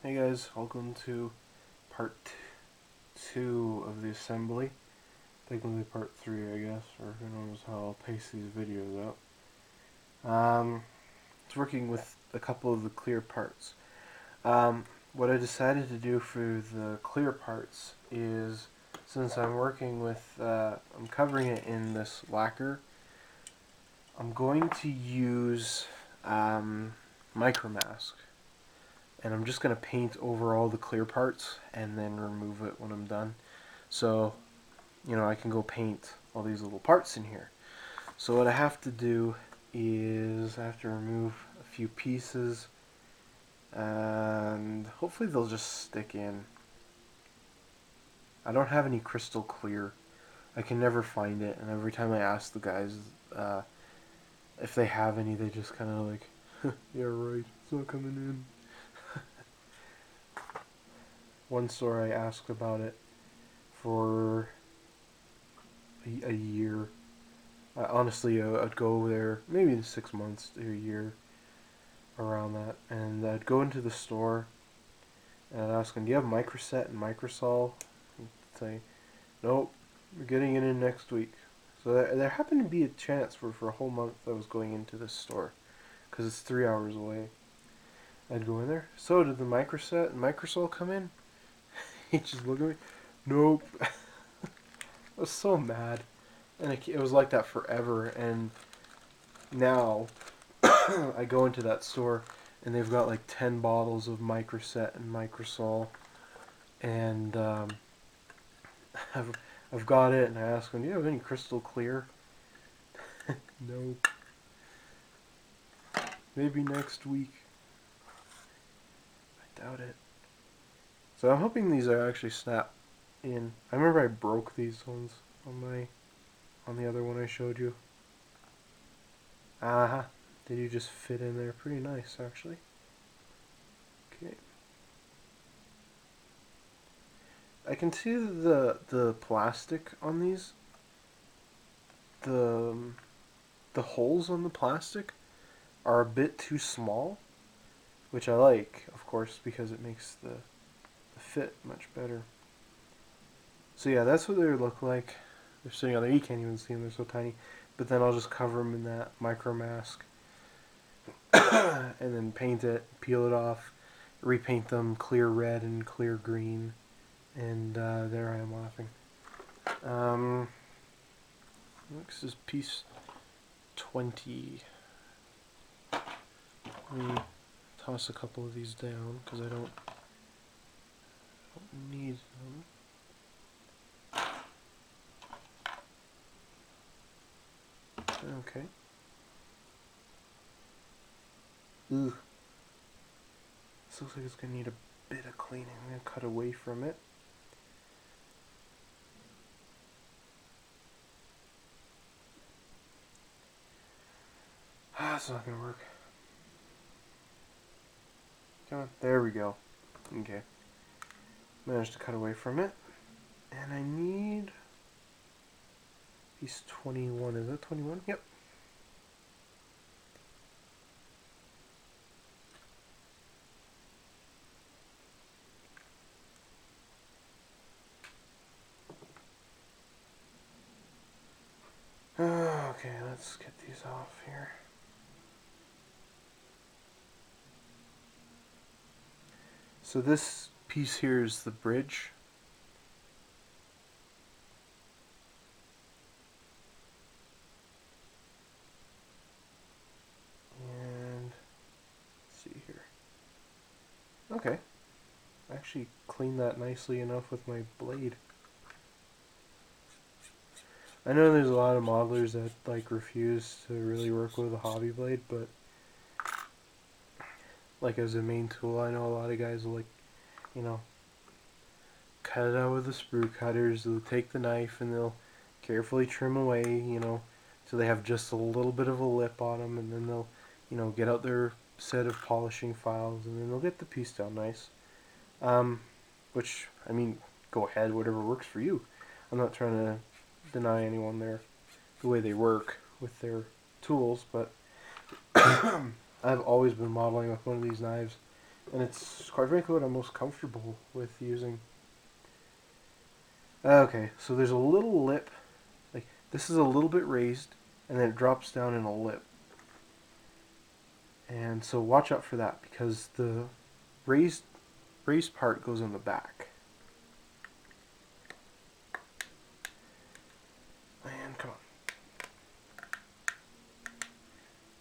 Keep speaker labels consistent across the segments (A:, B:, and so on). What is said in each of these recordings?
A: Hey guys, welcome to part 2 of the assembly. Technically part 3, I guess, or who knows how I'll pace these videos out. It's working with a couple of the clear parts. What I decided to do for the clear parts is, since I'm working with, I'm covering it in this lacquer, I'm going to use micromask. And I'm just going to paint over all the clear parts and then remove it when I'm done. So, I can go paint all these little parts in here. So what I have to do is I have to remove a few pieces and hopefully they'll just stick in. I don't have any crystal clear. I can never find it, and every time I ask the guys if they have any, they just kind of like, yeah right, it's not coming in. One store I asked about it for a year. Honestly, I'd go there maybe in 6 months to a year, around that, and I'd go into the store and I'd ask them, "Do you have Microset and Microsol?" And say, "Nope, we're getting it in next week." So there happened to be a chance for a whole month I was going into this store, because it's 3 hours away. I'd go in there. "So did the Microset and Microsol come in?" He just looked at me. "Nope." I was so mad. And it was like that forever. And now I go into that store and they've got like 10 bottles of Microset and Microsol. And I've got it, and I ask them, "Do you have any crystal clear?" No. Maybe next week. I doubt it. So I'm hoping these are actually snap in. I remember I broke these ones on the other one I showed you. Aha. They do just fit in there pretty nice, actually. Okay. I can see the plastic on these. The holes on the plastic are a bit too small, which I like, of course, because it makes the fit much better. So yeah, that's what they look like. They're sitting on there. You can't even see them. They're so tiny. But then I'll just cover them in that micro mask and then paint it, peel it off, repaint them clear red and clear green, and there I am laughing. This is piece 20. Let me toss a couple of these down because I don't need them. Okay. Ugh. This looks like it's going to need a bit of cleaning. I'm going to cut away from it. It's not going to work. Come on. There we go. Okay. Managed to cut away from it. And I need piece 21. Is that 21? Yep. Okay, let's get these off here. So this piece here is the bridge. And let's see here. Okay. I actually cleaned that nicely enough with my blade. I know there's a lot of modelers that like refuse to really work with a hobby blade, but like as a main tool, I know a lot of guys will like, cut it out with the sprue cutters. They'll take the knife and they'll carefully trim away, so they have just a little bit of a lip on them, and then they'll, get out their set of polishing files, and then they'll get the piece down nice. Which, I mean, go ahead, whatever works for you. I'm not trying to deny anyone the way they work with their tools, but I've always been modeling with one of these knives, And it's quite frankly what I'm most comfortable with using. Okay, so there's a little lip, like this is a little bit raised, and then it drops down in a lip. And so watch out for that because the raised raised part goes in the back. And come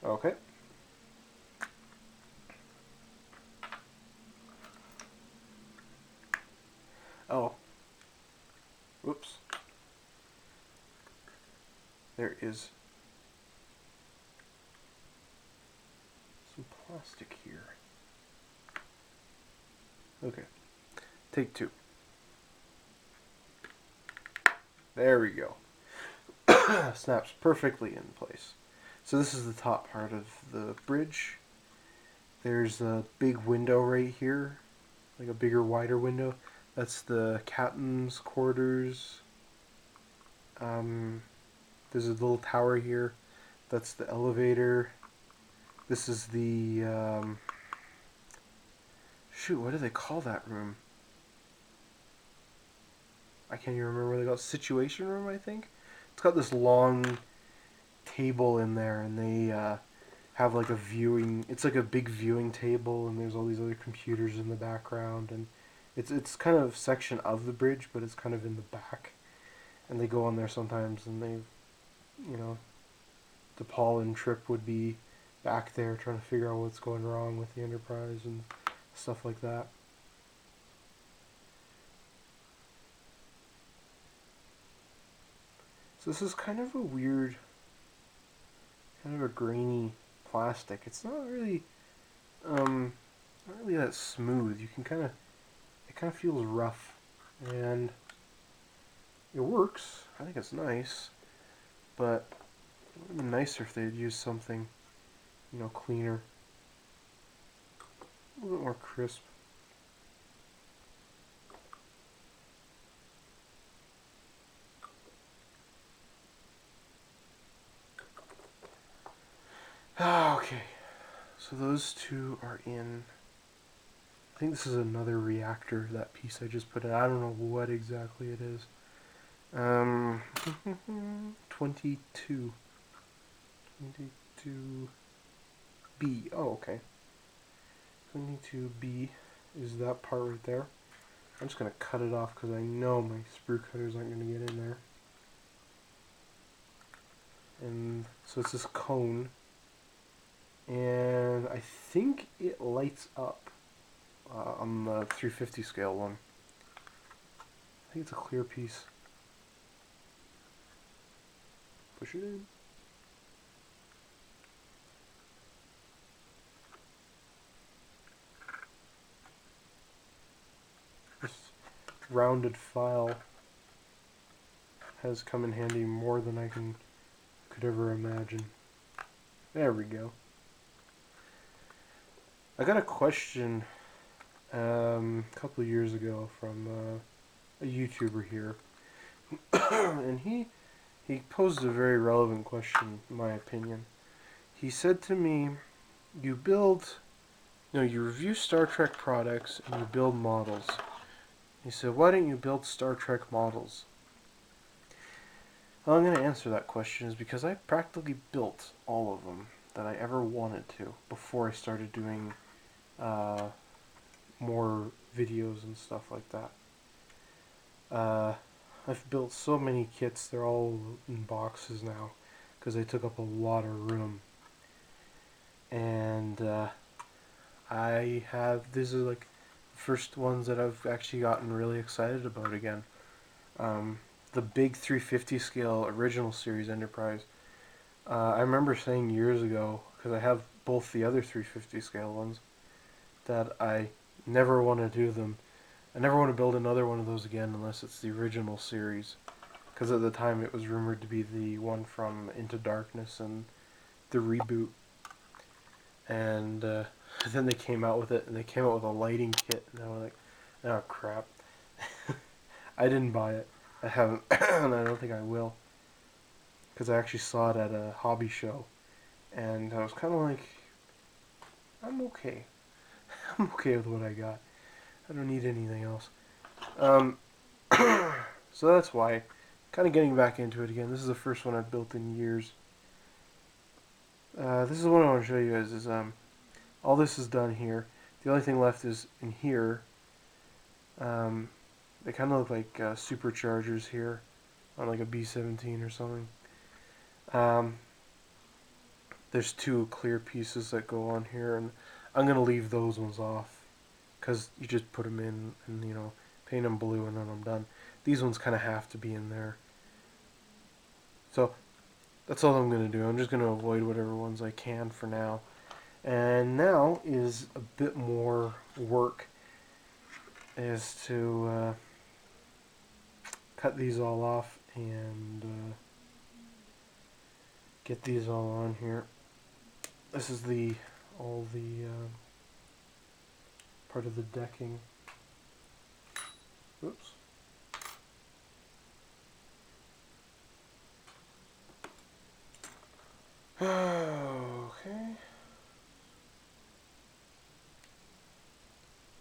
A: on. Okay. Oh. Whoops. There is some plastic here. Okay. Take two. There we go. Snaps perfectly in place. So this is the top part of the bridge. There's a big window right here, like a bigger, wider window. That's the captain's quarters. There's a little tower here. That's the elevator. This is the shoot. What do they call that room? I can't even remember what they call it. Situation room, I think. It's got this long table in there, and they have like a viewing. It's like a big viewing table, and there's all these other computers in the background, and it's kind of section of the bridge, but it's kind of in the back. And they go on there sometimes, and they, you know, DePaul and Trip would be back there trying to figure out what's going wrong with the Enterprise and stuff like that. So this is kind of a weird, kind of a grainy plastic. It's not really, not really that smooth. You can kind of, it kind of feels rough, and it works. I think it's nice, but it would have been nicer if they had used something, you know, cleaner, a little bit more crisp. Okay, so those two are in. I think this is another reactor, that piece I just put in. I don't know what exactly it is. 22. 22B. Oh, okay. 22B is that part right there. I'm just going to cut it off because I know my sprue cutters aren't going to get in there. And so it's this cone. And I think it lights up on the 350 scale one. I think it's a clear piece. Push it in. This rounded file has come in handy more than I could ever imagine. There we go. I got a question a couple of years ago from a YouTuber here, and he posed a very relevant question, in my opinion. He said to me, "You build, you review Star Trek products and you build models." He said, "Why don't you build Star Trek models?" Well, I'm going to answer that question is because I practically built all of them that I ever wanted to before I started doing more videos and stuff like that. I've built so many kits, they're all in boxes now because they took up a lot of room. And these are like the first ones that I've actually gotten really excited about again. The big 350 scale original series Enterprise. I remember saying years ago, because I have both the other 350 scale ones, that I never want to do them. I never want to build another one of those again unless it's the original series. Because at the time it was rumored to be the one from Into Darkness and the reboot. And then they came out with it, and they came out with a lighting kit, and I was like, oh crap. I didn't buy it. I haven't, and I don't think I will. Because I actually saw it at a hobby show, and I was kind of like, I'm okay. I'm okay with what I got. I don't need anything else. So that's why. Kind of getting back into it again. This is the first one I've built in years. This is what I want to show you guys. Is all this is done here. The only thing left is in here. They kind of look like superchargers here on like a B-17 or something. There's two clear pieces that go on here, and I'm gonna leave those ones off because you just put them in and paint them blue and then I'm done. These ones kind of have to be in there. So that's all I'm gonna do. I'm just gonna avoid whatever ones I can for now. And now is a bit more work, is to cut these all off and get these all on here. This is all the part of the decking. Oops. Okay.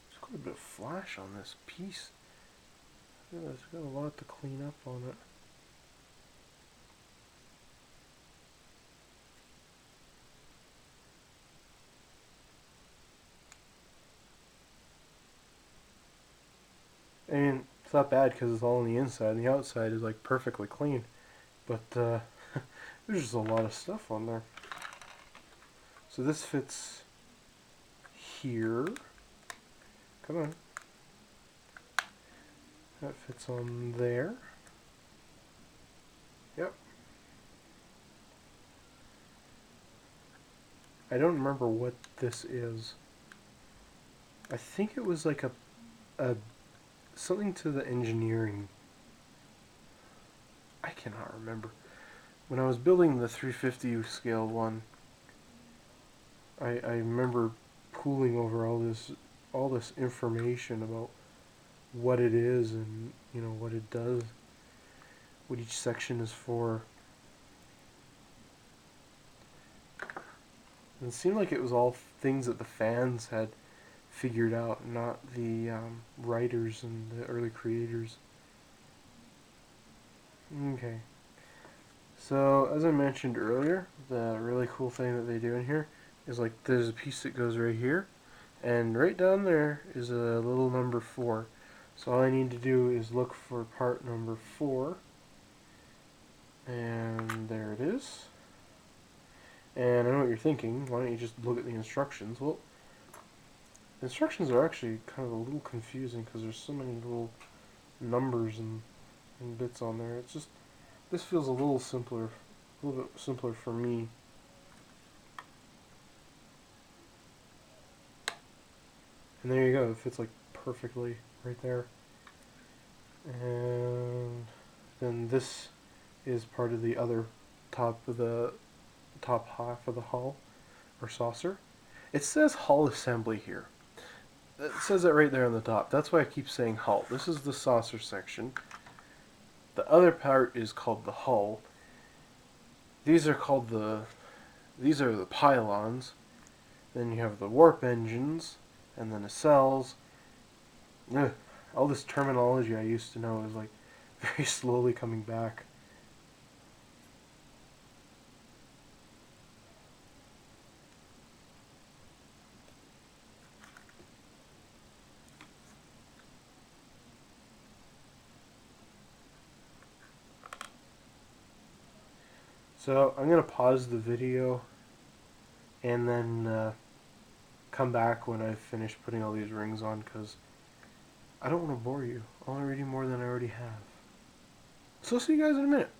A: There's quite a bit of flash on this piece. Yeah, it's got a lot to clean up on it. I mean, it's not bad because it's all on the inside, and the outside is like perfectly clean. But there's just a lot of stuff on there. So this fits here. Come on. That fits on there. Yep. I don't remember what this is. I think it was like a something to the engineering. I cannot remember. When I was building the 350 scale one, I remember pooling over all this information about what it is and what it does, what each section is for. And it seemed like it was all things that the fans had figured out, not the writers and the early creators. Okay. So, as I mentioned earlier, the really cool thing that they do in here is like there's a piece that goes right here, and right down there is a little number 4. So all I need to do is look for part number 4, and there it is. And I know what you're thinking, why don't you just look at the instructions? Well, the instructions are actually kind of a little confusing because there's so many little numbers and bits on there. It's just, this feels a little bit simpler for me. And there you go, it fits like perfectly right there. And then this is part of the other top half of the hull or saucer. It says hull assembly here. It says it right there on the top. That's why I keep saying hull. This is the saucer section. The other part is called the hull. These are the pylons. Then you have the warp engines, and then the cells. Ugh. All this terminology I used to know is like very slowly coming back. So I'm going to pause the video and then come back when I've finished putting all these rings on, because I don't want to bore you. I want to read you more than I already have. So see you guys in a minute.